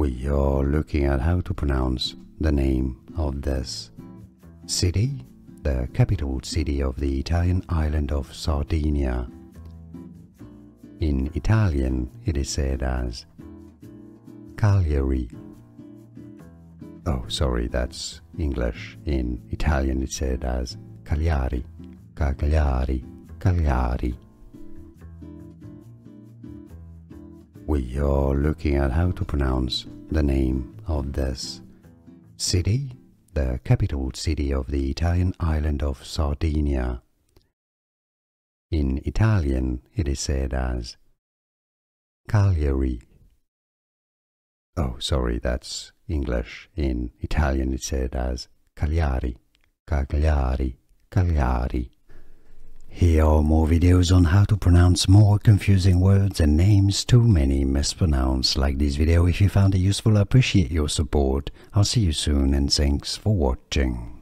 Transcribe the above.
We are looking at how to pronounce the name of this city, the capital city of the Italian island of Sardinia. In Italian, it is said as Cagliari. Oh, sorry, that's English. In Italian, it's said as Cagliari, Cagliari, Cagliari. We are looking at how to pronounce the name of this city, the capital city of the Italian island of Sardinia. In Italian, it is said as Cagliari. Oh, sorry, that's English. In Italian, it's said as Cagliari, Cagliari, Cagliari. Here are more videos on how to pronounce more confusing words and names too many mispronounced. Like this video if you found it useful. I appreciate your support. I'll see you soon and thanks for watching.